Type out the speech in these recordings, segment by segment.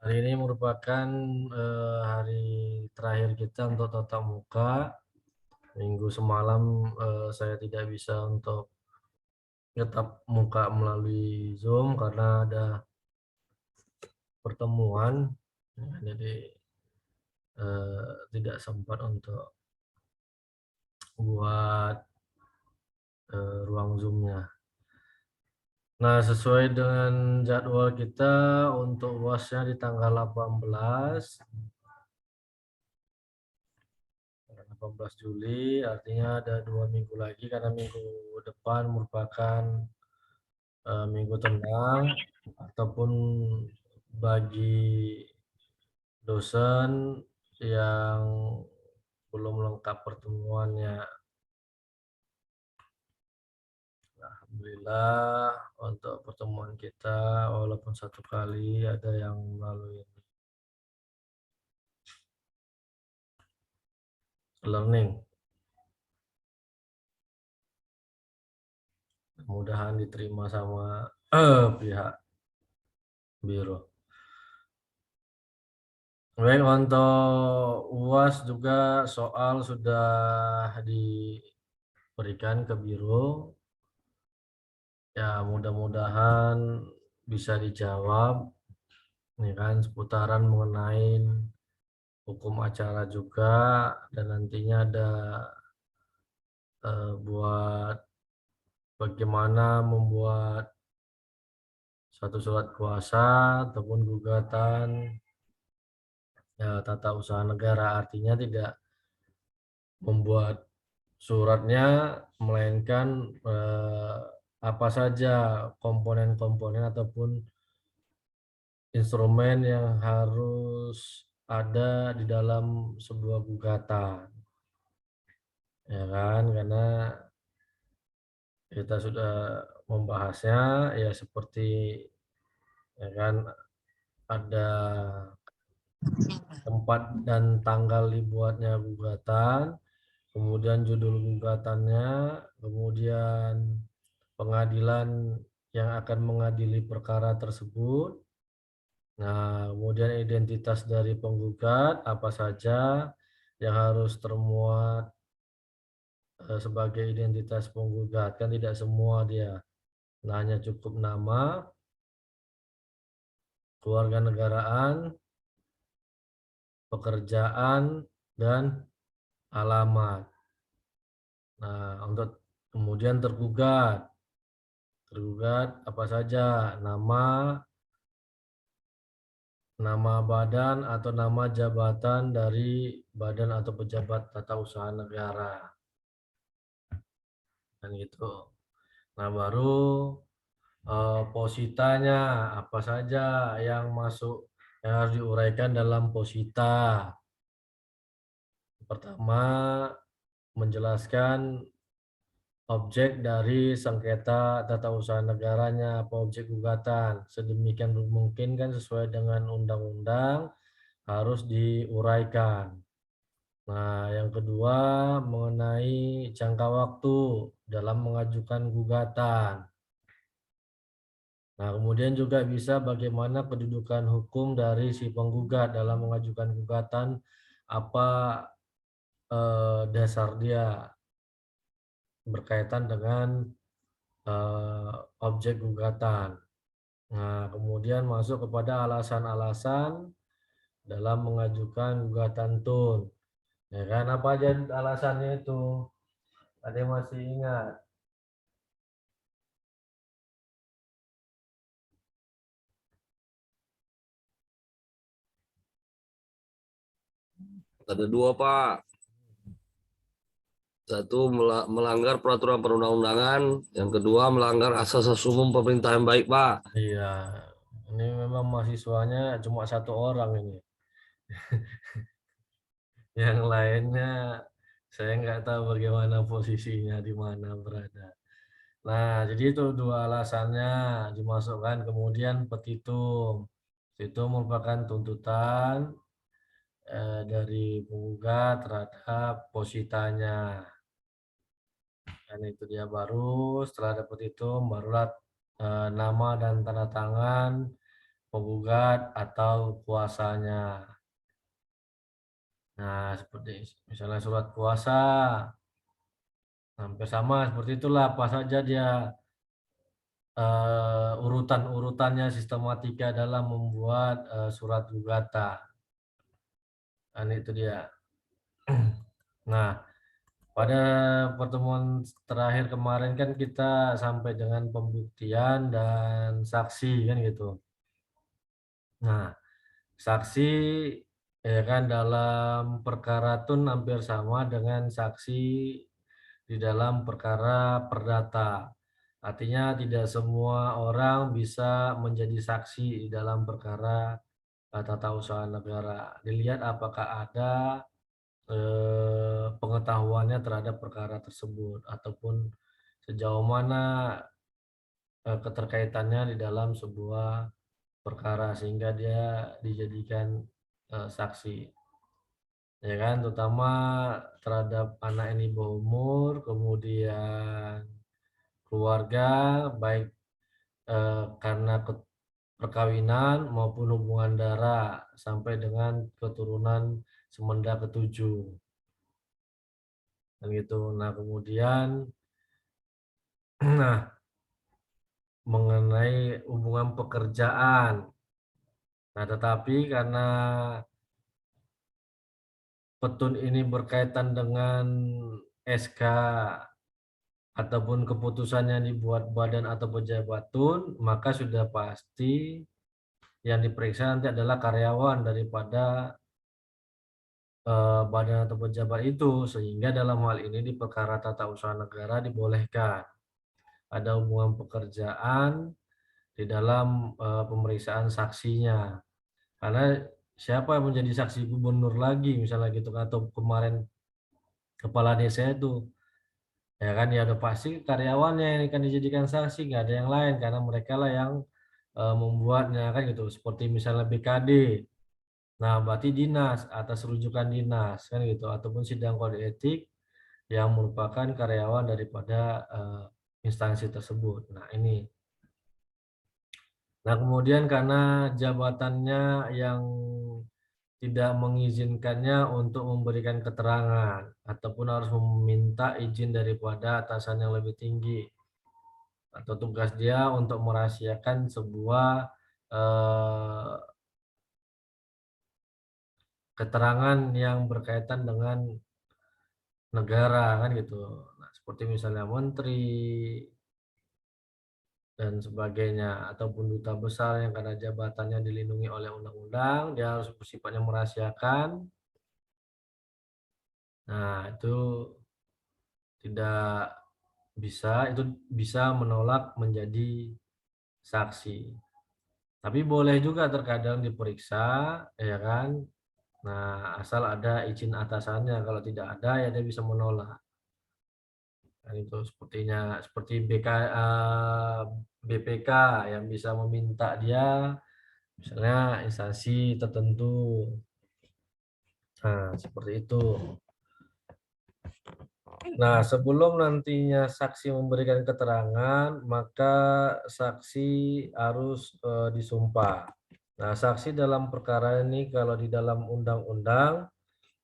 Hari ini merupakan hari terakhir kita untuk tatap muka. Minggu semalam saya tidak bisa untuk tatap muka melalui Zoom karena ada pertemuan, ya, jadi tidak sempat untuk buat ruang Zoom-nya. Nah, sesuai dengan jadwal kita untuk UASnya di tanggal 18 Juli, artinya ada 2 minggu lagi karena minggu depan merupakan minggu tenang, ataupun bagi dosen yang belum lengkap pertemuannya. Alhamdulillah untuk pertemuan kita walaupun satu kali ada yang melalui learning. Mudah-mudahan diterima sama pihak biro. Baik, untuk UAS juga soal sudah diberikan ke biro. Ya, mudah-mudahan bisa dijawab, ini kan seputaran mengenai hukum acara juga, dan nantinya ada buat bagaimana membuat satu surat kuasa ataupun gugatan ya, tata usaha negara, artinya tidak membuat suratnya, melainkan apa saja komponen-komponen ataupun instrumen yang harus ada di dalam sebuah gugatan, ya kan? Karena kita sudah membahasnya, ya seperti, ya kan, ada tempat dan tanggal dibuatnya gugatan, kemudian judul gugatannya, kemudian pengadilan yang akan mengadili perkara tersebut. Nah, kemudian identitas dari penggugat apa saja yang harus termuat sebagai identitas penggugat, kan tidak semua dia. Nah, hanya cukup nama, kewarganegaraan, pekerjaan, dan alamat. Nah, untuk kemudian tergugat apa saja, nama badan atau nama jabatan dari badan atau pejabat tata usaha negara, dan gitu. Nah, baru positanya apa saja yang masuk, yang harus diuraikan dalam posita. Pertama, menjelaskan objek dari sengketa tata usaha negaranya, apa objek gugatan. Sedemikian mungkin kan sesuai dengan undang-undang harus diuraikan. Nah, yang kedua mengenai jangka waktu dalam mengajukan gugatan. Nah, kemudian juga bisa bagaimana kedudukan hukum dari si penggugat dalam mengajukan gugatan, apa dasar dia berkaitan dengan objek gugatan. Nah, kemudian masuk kepada alasan-alasan dalam mengajukan gugatan tun. Ya kan, apa aja alasannya itu? Ada yang masih ingat? Ada dua, Pak. Satu, melanggar peraturan perundang-undangan. Yang kedua, melanggar asas-asas umum pemerintah yang baik, Pak. Iya, ini memang mahasiswanya cuma satu orang ini. Yang lainnya saya nggak tahu bagaimana posisinya, di mana berada. Nah, jadi itu dua alasannya dimasukkan. Kemudian petitum. Petitum merupakan tuntutan dari penggugat terhadap positanya. Dan itu dia, baru setelah ada petitum barulah nama dan tanda tangan penggugat atau kuasanya. Nah, seperti misalnya surat kuasa, hampir sama seperti itulah, apa saja dia urutan-urutannya, sistematika dalam membuat surat gugatan. Dan itu dia. Nah, pada pertemuan terakhir kemarin kan kita sampai dengan pembuktian dan saksi kan gitu. Nah, saksi ya kan dalam perkara tun hampir sama dengan saksi di dalam perkara perdata. Artinya tidak semua orang bisa menjadi saksi di dalam perkara tata usaha negara. Dilihat apakah ada pengetahuannya terhadap perkara tersebut ataupun sejauh mana keterkaitannya di dalam sebuah perkara sehingga dia dijadikan saksi, ya kan, terutama terhadap anak ini bawah umur, kemudian keluarga, baik karena perkawinan maupun hubungan darah sampai dengan keturunan semenda ketujuh, dan gitu. Nah, kemudian nah, mengenai hubungan pekerjaan. Nah, tetapi karena petun ini berkaitan dengan SK ataupun keputusan yang dibuat badan atau pejabat tun, maka sudah pasti yang diperiksa nanti adalah karyawan daripada badan atau pejabat itu, sehingga dalam hal ini di perkara tata usaha negara dibolehkan ada hubungan pekerjaan di dalam pemeriksaan saksinya. Karena siapa yang menjadi saksi gubernur lagi misalnya gitu, atau kemarin kepala desa itu, ya kan, ya udah pasti karyawannya yang akan dijadikan saksi, nggak ada yang lain karena mereka lah yang membuatnya kan gitu. Seperti misalnya BKD, nah berarti dinas atas rujukan dinas kan gitu, ataupun sidang kode etik yang merupakan karyawan daripada instansi tersebut. Nah ini. Nah, kemudian karena jabatannya yang tidak mengizinkannya untuk memberikan keterangan ataupun harus meminta izin daripada atasan yang lebih tinggi, atau tugas dia untuk merahasiakan sebuah eh, keterangan yang berkaitan dengan negara kan gitu. Nah, seperti misalnya menteri dan sebagainya, ataupun duta besar yang karena jabatannya dilindungi oleh undang-undang, dia harus bersifatnya merahasiakan. Nah, itu tidak itu bisa menolak menjadi saksi. Tapi boleh juga terkadang diperiksa, ya kan? Nah, asal ada izin atasannya. Kalau tidak ada, ya dia bisa menolak. Dan itu seperti BPK yang bisa meminta dia, misalnya instansi tertentu. Nah, seperti itu. Nah, sebelum nantinya saksi memberikan keterangan, maka saksi harus disumpah. Nah, saksi dalam perkara ini kalau di dalam undang-undang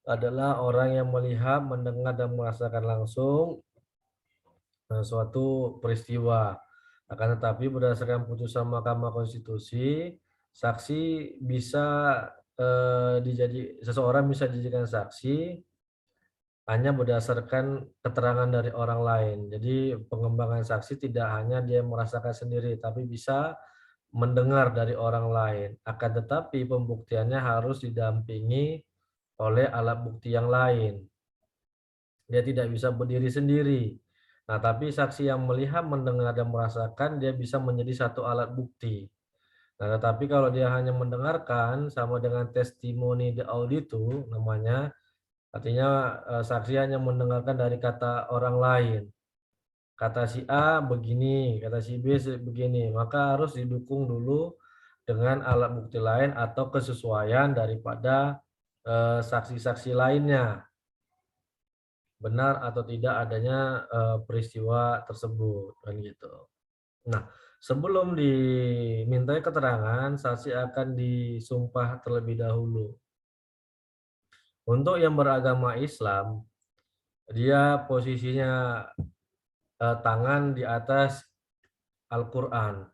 adalah orang yang melihat, mendengar, dan merasakan langsung suatu peristiwa. Akan tetapi berdasarkan putusan Mahkamah Konstitusi, saksi bisa seseorang bisa dijadikan saksi hanya berdasarkan keterangan dari orang lain. Jadi pengembangan saksi tidak hanya dia merasakan sendiri, tapi bisa mendengar dari orang lain. Akan tetapi pembuktiannya harus didampingi oleh alat bukti yang lain. Dia tidak bisa berdiri sendiri. Nah, tapi saksi yang melihat, mendengar, dan merasakan, dia bisa menjadi satu alat bukti. Nah, tetapi kalau dia hanya mendengarkan, sama dengan testimoni de auditu namanya, artinya saksi hanya mendengarkan dari kata orang lain. Kata si A begini, kata si B begini, maka harus didukung dulu dengan alat bukti lain atau kesesuaian daripada saksi-saksi lainnya. Benar atau tidak adanya peristiwa tersebut, kan gitu. Nah, Sebelum dimintai keterangan, saksi akan disumpah terlebih dahulu. Untuk yang beragama Islam, dia posisinya tangan di atas Al-Quran.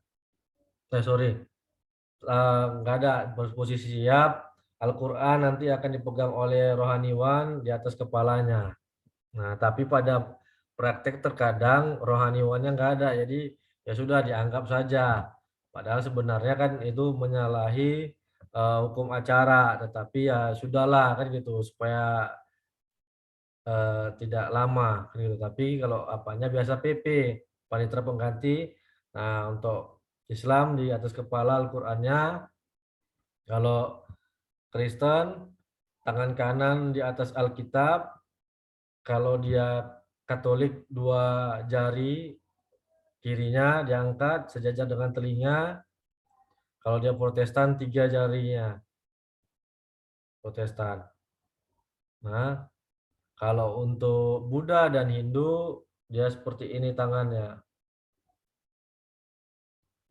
Nggak ada posisi siap. Al-Quran nanti akan dipegang oleh rohaniwan di atas kepalanya. Nah, tapi pada praktek terkadang rohaniwannya nggak ada, jadi ya sudah dianggap saja. Padahal sebenarnya kan itu menyalahi hukum acara, tetapi ya sudahlah kan gitu supaya tidak lama kan gitu. Tapi kalau apanya biasa PP, panitera pengganti. Nah, untuk Islam di atas kepala Al-Qur'annya, kalau Kristen tangan kanan di atas Alkitab, kalau dia Katolik dua jari kirinya diangkat sejajar dengan telinga, kalau dia Protestan tiga jarinya Protestan. Nah, kalau untuk Buddha dan Hindu dia seperti ini tangannya,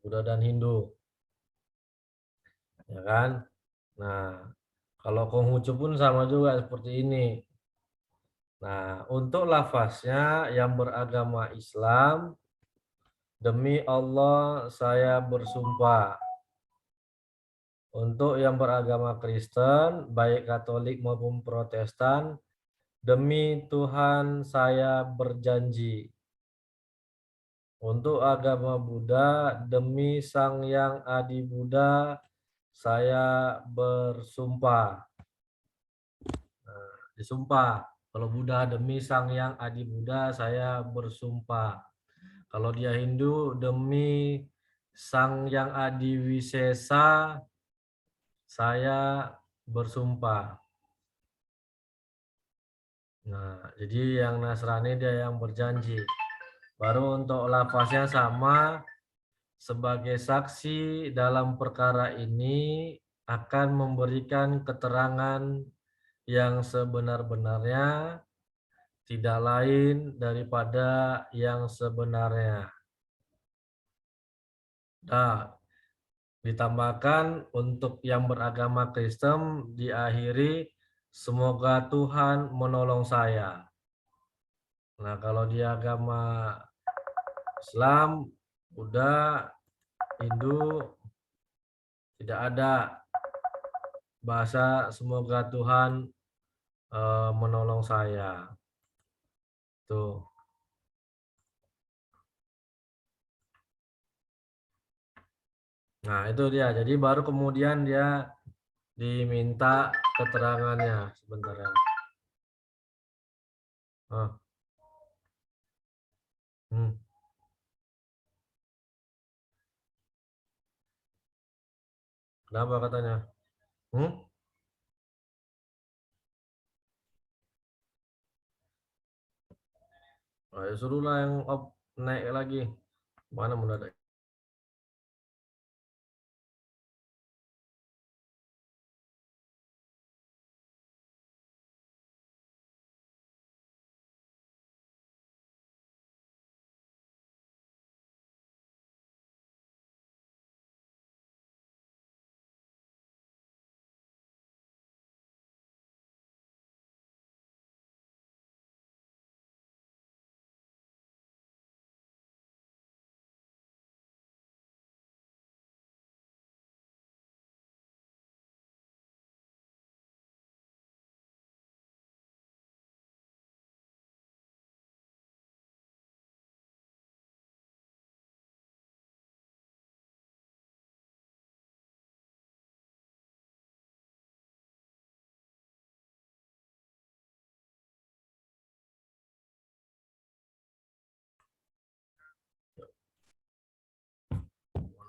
Buddha dan Hindu, ya kan? Nah, kalau Konghucu pun sama juga seperti ini. Nah, untuk lafaznya yang beragama Islam, demi Allah saya bersumpah. Untuk yang beragama Kristen, baik Katolik maupun Protestan, demi Tuhan saya berjanji. Untuk agama Buddha, demi Sang Yang Adi Buddha, saya bersumpah. Nah, disumpah. Kalau Buddha, demi Sang Yang Adi Buddha, saya bersumpah. Kalau dia Hindu, demi Sang Yang Adi Wisesa, saya bersumpah. Nah, jadi yang Nasrani dia yang berjanji. Baru untuk lafaznya sama, sebagai saksi dalam perkara ini akan memberikan keterangan yang sebenar-benarnya, tidak lain daripada yang sebenarnya. Nah, ditambahkan untuk yang beragama Kristen diakhiri, semoga Tuhan menolong saya. Nah, kalau di agama Islam, Buddha, Hindu, tidak ada bahasa semoga Tuhan menolong saya. Tuh. Nah, itu dia. Jadi baru kemudian dia diminta keterangannya. Sebentar ya. Oh. Kenapa katanya? Nah, ya suruhlah yang naik lagi. Mana mendadak?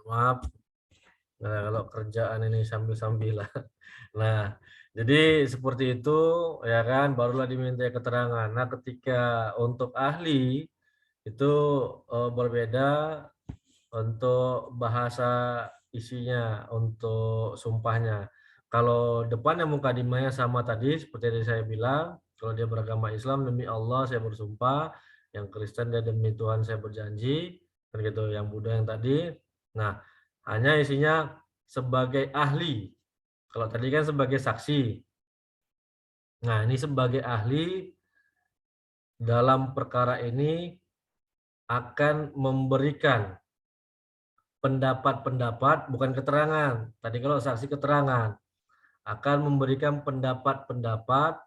Maaf. Nah, kalau kerjaan ini sambil-sambilan. Nah, jadi seperti itu ya kan, barulah diminta keterangan. Nah, ketika untuk ahli itu berbeda untuk bahasa isinya, untuk sumpahnya. Kalau depannya mukadimahnya sama tadi, seperti yang saya bilang, kalau dia beragama Islam, demi Allah saya bersumpah, yang Kristen dia demi Tuhan saya berjanji. kan gitu, yang Buddha yang tadi. Nah, hanya isinya sebagai ahli. Kalau tadi kan sebagai saksi. Nah, ini sebagai ahli dalam perkara ini akan memberikan pendapat-pendapat, bukan keterangan. Tadi kalau saksi keterangan, akan memberikan pendapat-pendapat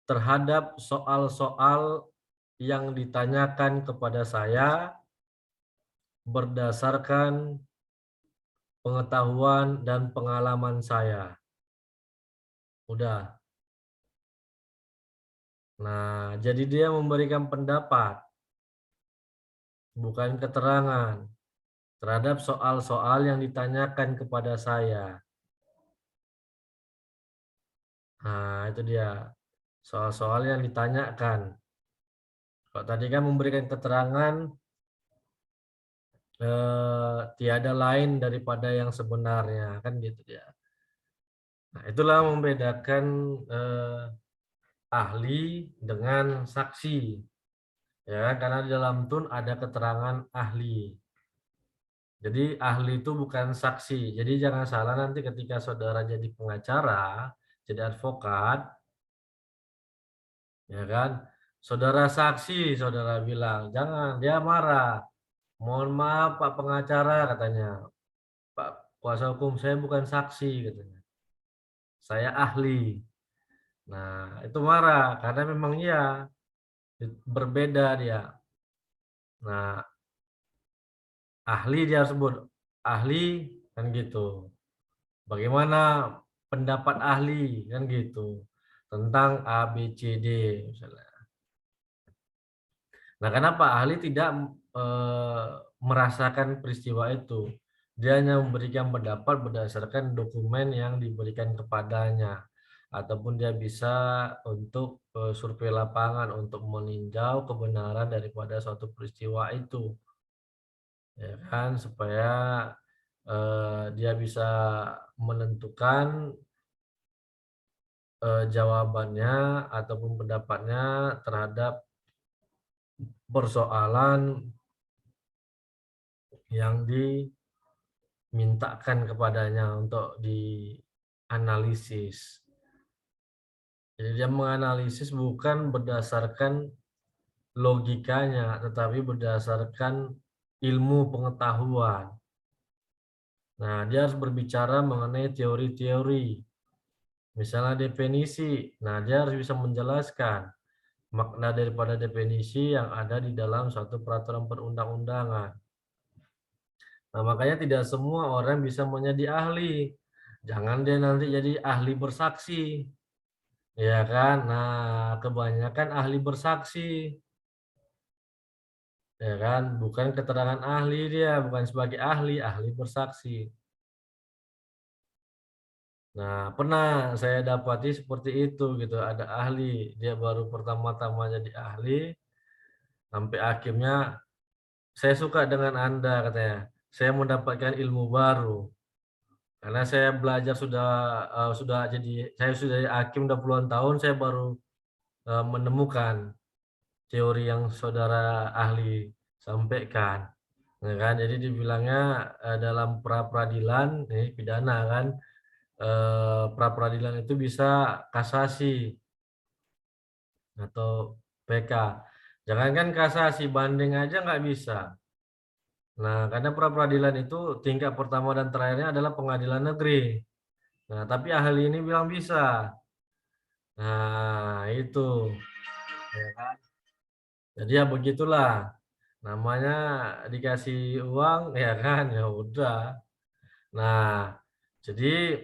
terhadap soal-soal yang ditanyakan kepada saya berdasarkan pengetahuan dan pengalaman saya. Udah. Nah, jadi dia memberikan pendapat, bukan keterangan, terhadap soal-soal yang ditanyakan kepada saya. Nah, itu dia. Soal-soal yang ditanyakan. Kalau tadi kan memberikan keterangan, tiada lain daripada yang sebenarnya, kan gitu dia. Nah, itulah membedakan ahli dengan saksi. Ya, karena di dalam tun ada keterangan ahli. Jadi ahli itu bukan saksi. Jadi jangan salah nanti ketika saudara jadi pengacara, jadi advokat, ya kan? Saudara saksi, saudara bilang, jangan, dia marah. Mohon maaf Pak pengacara katanya. Pak kuasa hukum saya bukan saksi katanya. Saya ahli. Nah, itu marah karena memang iya berbeda dia. Nah, ahli dia harus sebut ahli kan gitu. Bagaimana pendapat ahli kan gitu tentang A B C D misalnya. Nah, kenapa ahli tidak merasakan peristiwa itu? Dia hanya memberikan pendapat berdasarkan dokumen yang diberikan kepadanya, ataupun dia bisa untuk survei lapangan untuk meninjau kebenaran daripada suatu peristiwa itu, ya kan, supaya dia bisa menentukan jawabannya ataupun pendapatnya terhadap persoalan yang dimintakan kepadanya untuk dianalisis. Jadi dia menganalisis bukan berdasarkan logikanya, tetapi berdasarkan ilmu pengetahuan. Nah, dia harus berbicara mengenai teori-teori. Misalnya definisi, nah dia harus bisa menjelaskan makna daripada definisi yang ada di dalam suatu peraturan perundang-undangan. Nah, makanya tidak semua orang bisa menjadi ahli. Jangan dia nanti jadi ahli bersaksi. Ya kan? Nah, kebanyakan ahli bersaksi. Ya kan? Bukan keterangan ahli dia, bukan sebagai ahli, ahli bersaksi. Nah, pernah saya dapati seperti itu gitu. Ada ahli, dia baru pertama-tama jadi ahli, sampai akhirnya saya suka dengan Anda katanya. Saya mendapatkan ilmu baru. Karena saya belajar sudah jadi saya sudah jadi hakim udah puluhan tahun, saya baru menemukan teori yang saudara ahli sampaikan, ya kan? Jadi dibilangnya dalam pra peradilan ini pidana kan, pra peradilan itu bisa kasasi atau PK. Jangankan kasasi, banding aja nggak bisa. Nah, karena pra peradilan itu tingkat pertama dan terakhirnya adalah pengadilan negeri. Nah, tapi ahli ini bilang bisa. Nah, itu. Ya kan? Jadi ya begitulah. Namanya dikasih uang, ya kan? Ya udah. Nah, jadi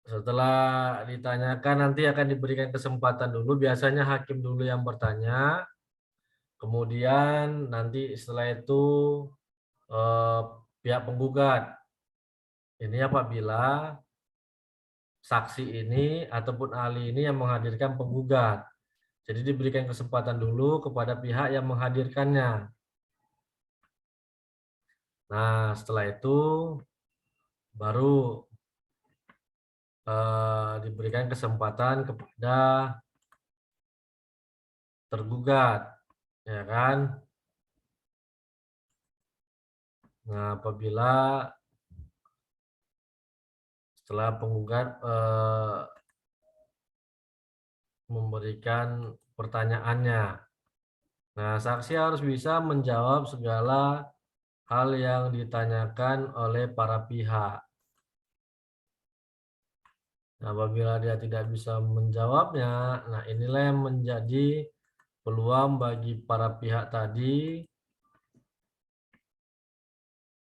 setelah ditanyakan nanti akan diberikan kesempatan dulu. Biasanya hakim dulu yang bertanya. Kemudian nanti setelah itu eh, pihak penggugat. Ini apabila saksi ini ataupun ahli ini yang menghadirkan penggugat. Jadi diberikan kesempatan dulu kepada pihak yang menghadirkannya. Nah, setelah itu baru diberikan kesempatan kepada tergugat. ya kan? Nah, apabila setelah penggugat memberikan pertanyaannya, nah saksi harus bisa menjawab segala hal yang ditanyakan oleh para pihak. Nah, apabila dia tidak bisa menjawabnya, nah inilah yang menjadi peluang bagi para pihak tadi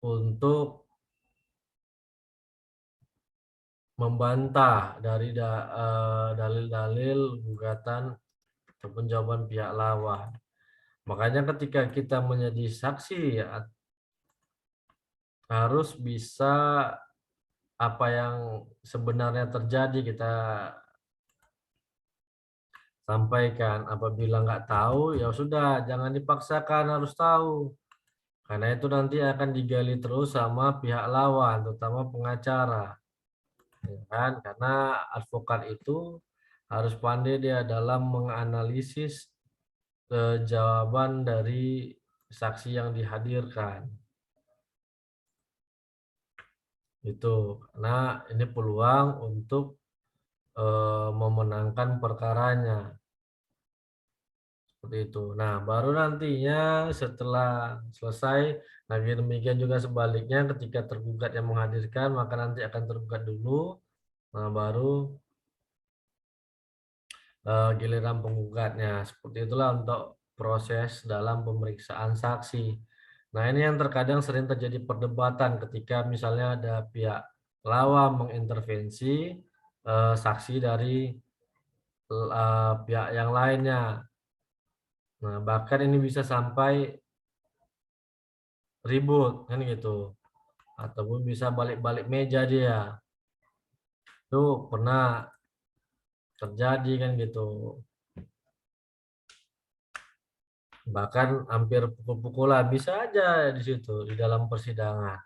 untuk membantah dari dalil-dalil gugatan ataupun jawaban pihak lawan. Makanya ketika kita menjadi saksi ya, harus bisa apa yang sebenarnya terjadi kita sampaikan. Apabila nggak tahu ya sudah, jangan dipaksakan harus tahu. Karena itu nanti akan digali terus sama pihak lawan, terutama pengacara. Ya kan? Karena advokat itu harus pandai dia dalam menganalisis jawaban dari saksi yang dihadirkan. Itu karena ini peluang untuk memenangkan perkaranya. Seperti itu. Nah, baru nantinya setelah selesai, nah demikian juga sebaliknya ketika tergugat yang menghadirkan, maka nanti akan tergugat dulu. Nah, baru giliran penggugatnya. Seperti itulah untuk proses dalam pemeriksaan saksi. Nah, ini yang terkadang sering terjadi perdebatan ketika misalnya ada pihak lawan mengintervensi saksi dari pihak yang lainnya. Nah, bahkan ini bisa sampai ribut kan gitu. Ataupun bisa balik-balik meja dia. Itu pernah terjadi kan gitu. Bahkan hampir pukul-pukulan bisa aja di situ di dalam persidangan,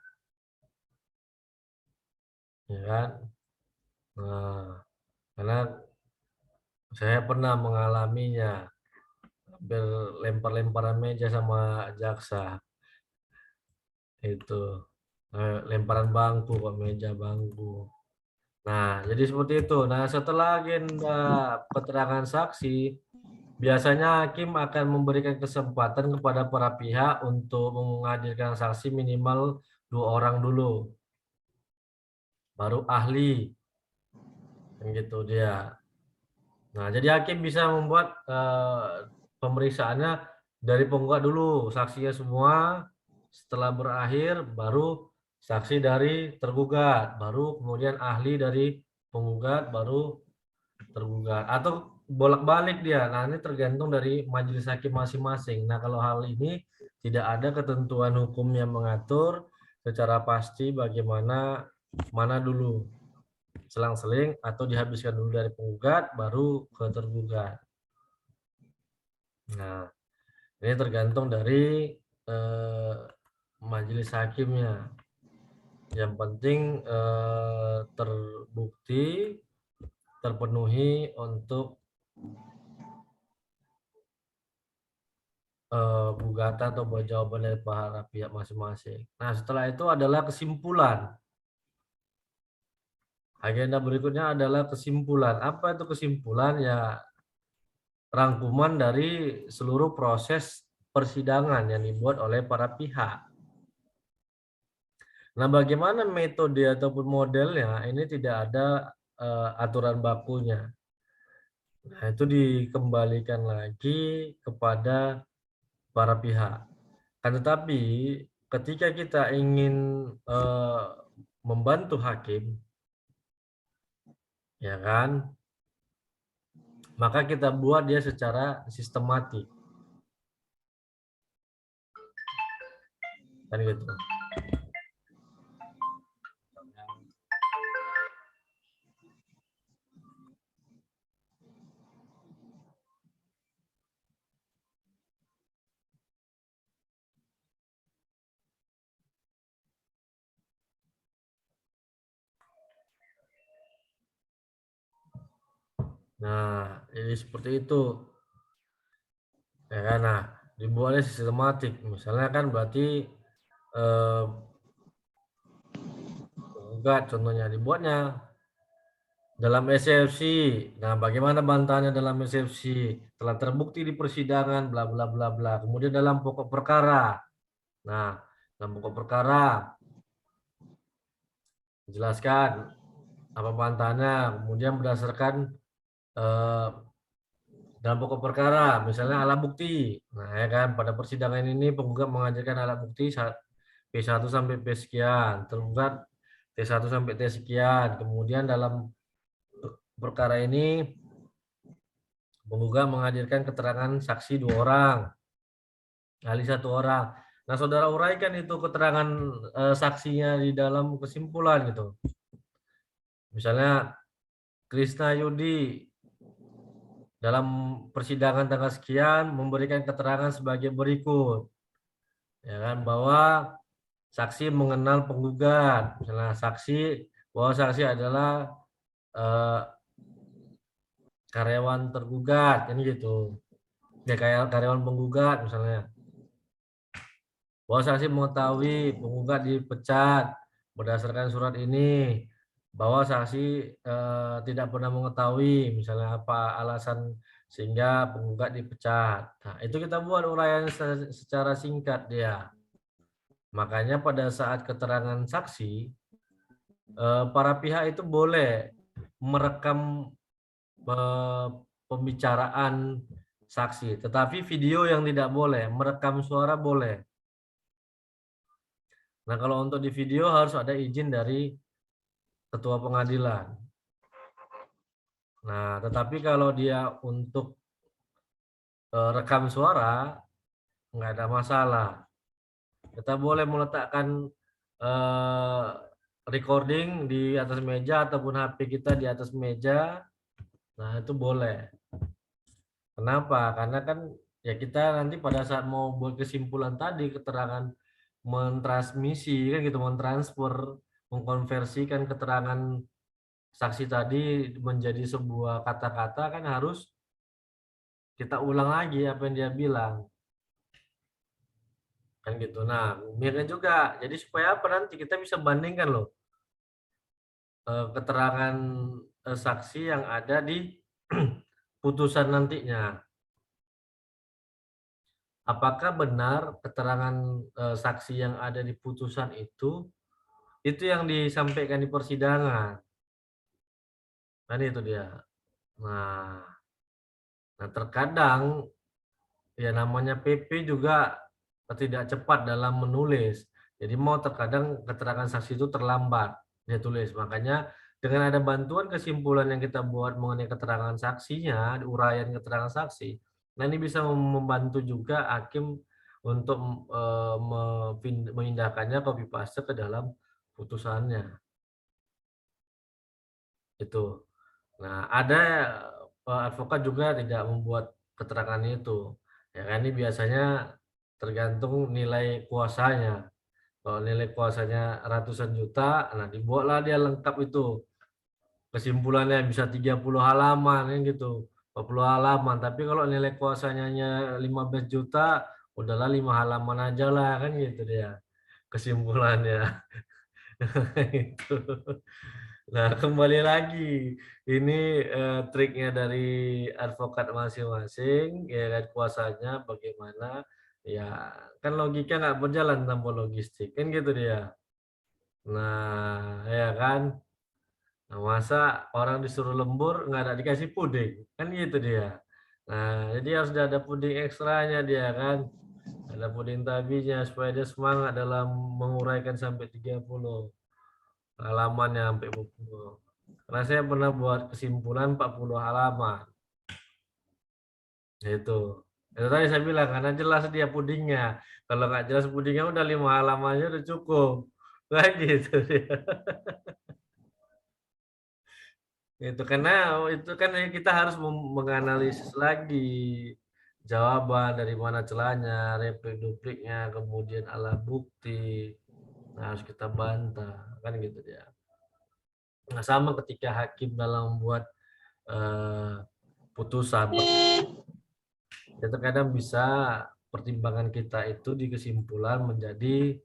ya kan? Nah, karena saya pernah mengalaminya, hampir lempar-lemparan meja sama jaksa itu, lemparan bangku kok meja bangku. Nah, jadi seperti itu. Nah, setelah agenda keterangan saksi, biasanya hakim akan memberikan kesempatan kepada para pihak untuk menghadirkan saksi minimal 2 orang dulu, baru ahli, kan gitu dia. Nah, jadi hakim bisa membuat pemeriksaannya dari penggugat dulu, saksinya semua. Setelah berakhir, baru saksi dari tergugat, baru kemudian ahli dari penggugat, baru tergugat. Atau bolak-balik dia. Nah, ini tergantung dari majelis hakim masing-masing. Nah, kalau hal ini tidak ada ketentuan hukum yang mengatur secara pasti bagaimana mana dulu, selang-seling atau dihabiskan dulu dari penggugat baru ke tergugat. Nah, ini tergantung dari majelis hakimnya. Yang penting terbukti, terpenuhi untuk gugatan atau jawaban dari para pihak masing-masing. Nah, setelah itu adalah kesimpulan. Agenda berikutnya adalah kesimpulan. Apa itu kesimpulan? Ya, rangkuman dari seluruh proses persidangan yang dibuat oleh para pihak. Nah, bagaimana metode ataupun modelnya? Ini tidak ada aturan bakunya. Nah, itu dikembalikan lagi kepada para pihak. Kan tetapi ketika kita ingin membantu hakim, ya kan, maka kita buat dia secara sistematik, kan gitu. Nah, ini seperti itu. Ya kan? Nah, dibuatnya sistematik. Misalnya kan berarti enggak, contohnya dibuatnya dalam eksepsi. Nah, bagaimana bantahannya dalam eksepsi? Telah terbukti di persidangan, bla bla bla bla. Kemudian dalam pokok perkara. Nah, dalam pokok perkara jelaskan apa bantahannya. Kemudian berdasarkan eh, dalam pokok perkara, misalnya alat bukti. Nah, ya kan pada persidangan ini penggugat mengajukan alat bukti P1 sampai P sekian, tergugat T1 sampai T sekian. Kemudian dalam perkara ini penggugat menghadirkan keterangan saksi 2 orang, ahli 1 orang. Nah, saudara uraikan itu keterangan saksinya di dalam kesimpulan gitu. Misalnya Krisna Yudi dalam persidangan tanggal sekian memberikan keterangan sebagai berikut, ya kan, bahwa saksi mengenal penggugat, misalnya bahwa saksi adalah eh, karyawan tergugat, ini gitu, ya kayak karyawan penggugat misalnya, bahwa saksi mengetahui penggugat dipecat berdasarkan surat ini, bahwa saksi tidak pernah mengetahui misalnya apa alasan sehingga penggugat dipecat. Nah, itu kita buat uraian secara singkat dia. Makanya pada saat keterangan saksi, para pihak itu boleh merekam pembicaraan saksi, tetapi video yang tidak boleh, merekam suara boleh. Nah, kalau untuk di video harus ada izin dari ketua pengadilan. Nah, tetapi kalau dia untuk rekam suara, nggak ada masalah. Kita boleh meletakkan recording di atas meja ataupun HP kita di atas meja. Nah, itu boleh. Kenapa? Karena kan ya kita nanti pada saat mau buat kesimpulan tadi, keterangan mentransmisi kan gitu, mentransfer, mengkonversikan keterangan saksi tadi menjadi sebuah kata-kata, kan harus kita ulang lagi apa yang dia bilang. Kan gitu. Nah, mirip juga. Jadi supaya apa, nanti kita bisa bandingkan loh keterangan saksi yang ada di putusan nantinya. Apakah benar keterangan saksi yang ada di putusan itu yang disampaikan di persidangan. Kan itu dia. Nah, terkadang ya namanya PP juga tidak cepat dalam menulis. Jadi mau terkadang keterangan saksi itu terlambat dia tulis. Makanya dengan ada bantuan kesimpulan yang kita buat mengenai keterangan saksinya, uraian keterangan saksi, nah ini bisa membantu juga hakim untuk memindahkannya copy paste ke dalam putusannya. Itu. Nah, ada advokat juga tidak membuat keterangan itu. Ya kan, ini biasanya tergantung nilai kuasanya. Kalau nilai kuasanya ratusan juta, nah dibuatlah dia lengkap itu. Kesimpulannya bisa 30 halaman kan gitu. 40 halaman, tapi kalau nilai kuasanya hanya 15 juta, udahlah 5 halaman aja lah kan gitu dia. Kesimpulannya. Itu. Nah, kembali lagi. Ini triknya dari advokat masing-masing, ya kan, kuasanya bagaimana. Ya, kan logika nggak berjalan tanpa logistik, kan gitu dia. Nah, ya kan. Nah, masa orang disuruh lembur nggak ada dikasih puding, kan gitu dia. Nah, jadi harus ada puding ekstranya dia kan. Ada puding tabinya supaya dia semangat dalam menguraikan sampai 30 halamannya sampai buku. Karena saya pernah buat kesimpulan 40 halaman. Itu. Itu tadi saya bilang karena jelas dia pudingnya. Kalau nggak jelas pudingnya udah 5 halamannya udah cukup. Kayak gitu dia. Itu karena itu kan kita harus menganalisis lagi jawaban dari mana celahnya, replik-dupliknya, kemudian alat bukti. Nah, harus kita bantah, kan gitu dia. Nah, sama ketika hakim dalam membuat putusan, kita kadang bisa pertimbangan kita itu di kesimpulan menjadi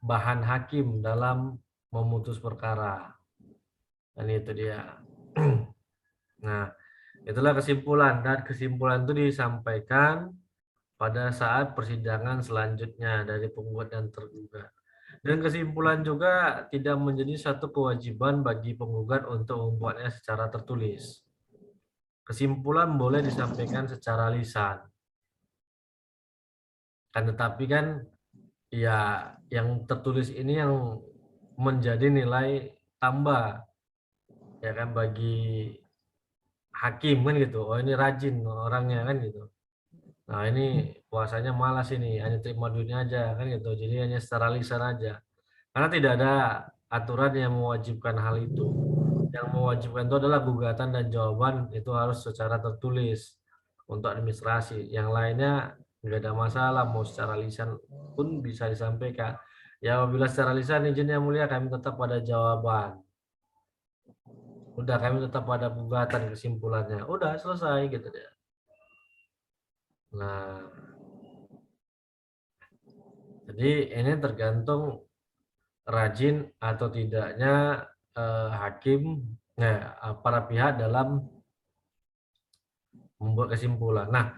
bahan hakim dalam memutus perkara. Dan itu dia. Nah, itulah kesimpulan, dan kesimpulan itu disampaikan pada saat persidangan selanjutnya dari penggugat dan tergugat. Dan kesimpulan juga tidak menjadi satu kewajiban bagi penggugat untuk membuatnya secara tertulis. Kesimpulan boleh disampaikan secara lisan. Kan tetapi kan ya yang tertulis ini yang menjadi nilai tambah ya kan bagi hakim kan gitu. Oh ini rajin orangnya kan gitu. Nah ini puasanya malas ini, hanya terima duitnya aja kan gitu. Jadi hanya secara lisan aja. Karena tidak ada aturan yang mewajibkan hal itu. Yang mewajibkan itu adalah gugatan dan jawaban itu harus secara tertulis untuk administrasi. Yang lainnya nggak ada masalah, mau secara lisan pun bisa disampaikan. Ya apabila secara lisan izin yang mulia kami tetap pada jawaban. Udah kami tetap pada gugatan kesimpulannya. Udah selesai gitu ya. Nah, jadi ini tergantung rajin atau tidaknya hakim, para pihak dalam membuat kesimpulan. Nah,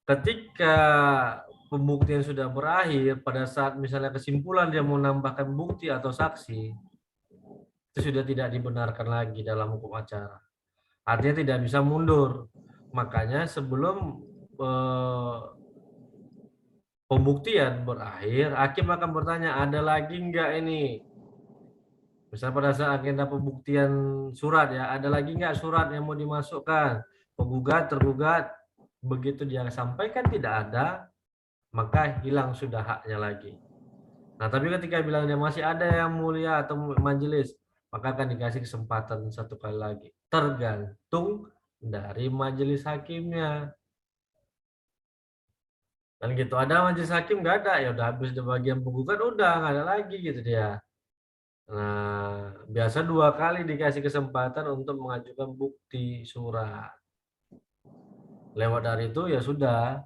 ketika pembuktian sudah berakhir, pada saat misalnya kesimpulan dia mau menambahkan bukti atau saksi, itu sudah tidak dibenarkan lagi dalam hukum acara. Artinya tidak bisa mundur. Makanya sebelum pembuktian berakhir, hakim akan bertanya, ada lagi enggak ini? Misal pada saat agenda pembuktian surat ya, ada lagi enggak surat yang mau dimasukkan? Penggugat, tergugat, begitu dia sampaikan tidak ada, maka hilang sudah haknya lagi. Nah, tapi ketika bilangnya masih ada yang mulia atau majelis, maka akan dikasih kesempatan satu kali lagi. Tergantung dari majelis hakimnya. Dan gitu, ada majelis hakim nggak ada, ya udah habis di bagian penggugat, udah nggak ada lagi gitu dia. Nah, biasa 2 kali dikasih kesempatan untuk mengajukan bukti surat. Lewat dari itu ya sudah,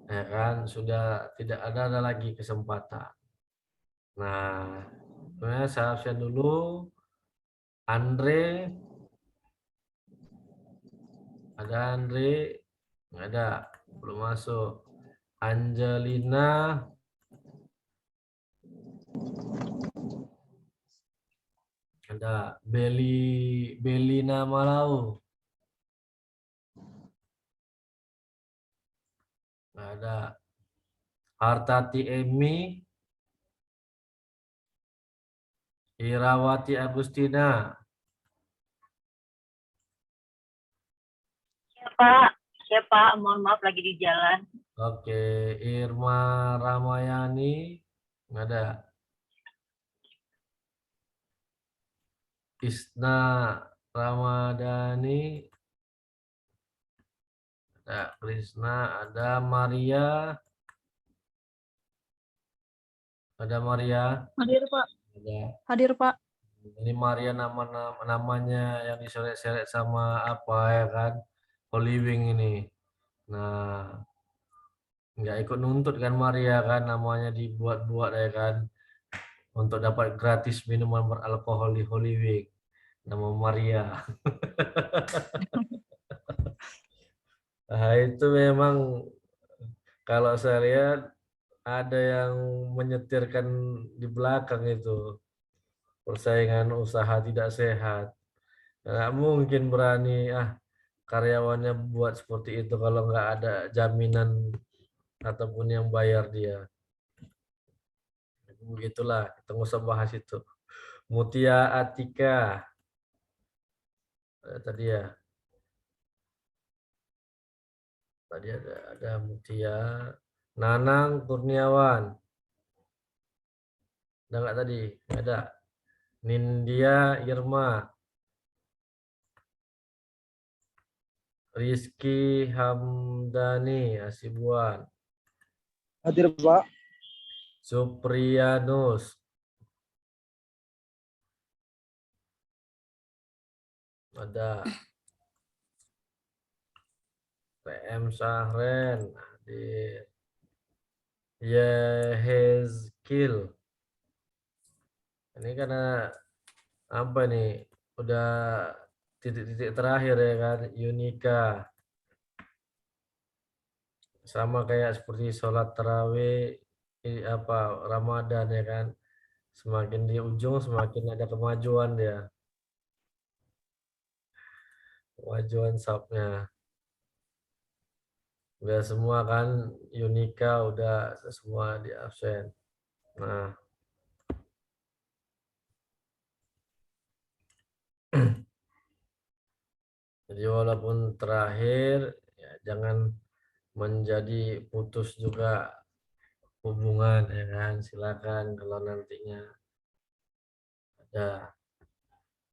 ya kan, sudah tidak ada lagi kesempatan. Nah, saya absen dulu. Andre, ada Andre, nggak ada, belum masuk. Angelina, ada. Belina Malau, nggak ada. Hartati Emi, Irawati Agustina. Pak, siapa? Mohon maaf lagi di jalan. Oke, Irma Ramayani, nggak ada. Isna Ramadhani, ada. Krisna, ada. Maria, ada. Maria, Hadir, Pak. ada. Hadir, Pak. Ini Maria namanya yang diseret-seret sama apa ya kan, Holy Wing ini. Nah, nggak ikut nuntut kan Maria kan, namanya dibuat-buat ya kan, untuk dapat gratis minuman beralkohol di Holy Wing. Nama Maria. Nah, itu memang kalau saya lihat ada yang menyetirkan di belakang itu, persaingan usaha tidak sehat. Nggak mungkin berani karyawannya buat seperti itu kalau nggak ada jaminan ataupun yang bayar dia. Begitulah, kita nggak usah bahas itu. Mutia Atika, tadi ya, tadi ada Mutia. Nanang Kurniawan, ada nggak tadi? Nggak ada. Nindya Irma, Rizky Hamdani Asibuan, Hadir, Pak. Supriyanus, ada. PM Sahren, hadir. Yehezkil. Ini karena apa nih? Udah titik-titik terakhir ya kan, Yunika. Sama kayak seperti sholat tarawih apa Ramadan ya kan. Semakin di ujung semakin ada kemajuan dia. Kemajuan subnya. Udah semua kan Yunika udah semua di absen. Nah, jadi walaupun terakhir ya jangan menjadi putus juga hubungan ya kan. Silakan kalau nantinya ada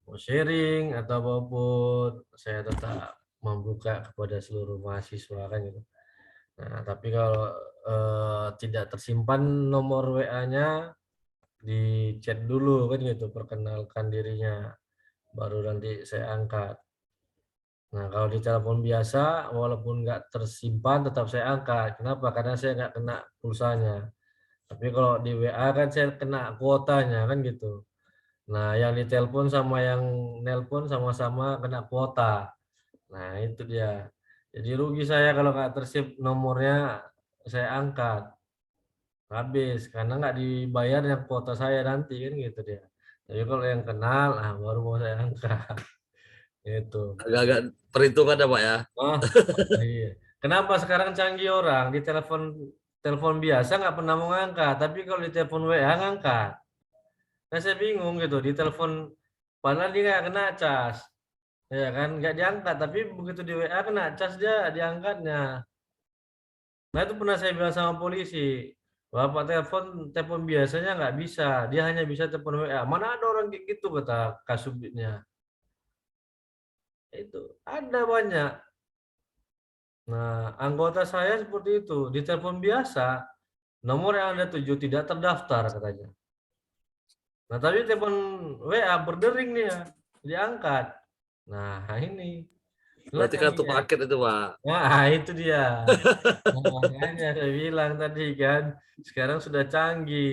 mau sharing atau apapun, saya tetap membuka kepada seluruh mahasiswa kan gitu. Nah, tapi kalau tidak tersimpan nomor WA-nya, di chat dulu kan gitu, perkenalkan dirinya, baru nanti saya angkat. Nah, kalau di telepon biasa, walaupun nggak tersimpan, tetap saya angkat. Kenapa? Karena saya nggak kena pulsanya. Tapi kalau di WA kan saya kena kuotanya kan gitu. Nah, yang ditelepon sama yang nelpon sama-sama kena kuota. Nah, itu dia. Jadi rugi saya kalau nggak tersip nomornya, saya angkat. Habis, karena nggak dibayar yang kuota saya nanti kan gitu dia. Jadi kalau yang kenal, baru mau saya angkat. Itu. Agak-agak perhitungan ya Pak ya. Oh, iya. Kenapa sekarang canggih orang di telepon biasa nggak pernah mau ngangkat, tapi kalau di telepon WA ngangkat. Nah, saya bingung gitu di telepon padahal dia nggak kena cas, ya kan nggak diangkat, tapi begitu di WA kena cas dia diangkatnya. Nah itu pernah saya bilang sama polisi, Bapak telepon biasanya nggak bisa, dia hanya bisa telepon WA. Mana ada orang kayak gitu kata Kasubditnya. Itu ada banyak. Nah, anggota saya seperti itu. Di telepon biasa, nomor yang Anda tuju tidak terdaftar katanya. Nah, tapi telepon WA berdering nih ya, diangkat. Nah, ini. Berarti kartu paket itu Pak. Nah, itu dia. Nah, makanya saya bilang tadi kan, sekarang sudah canggih.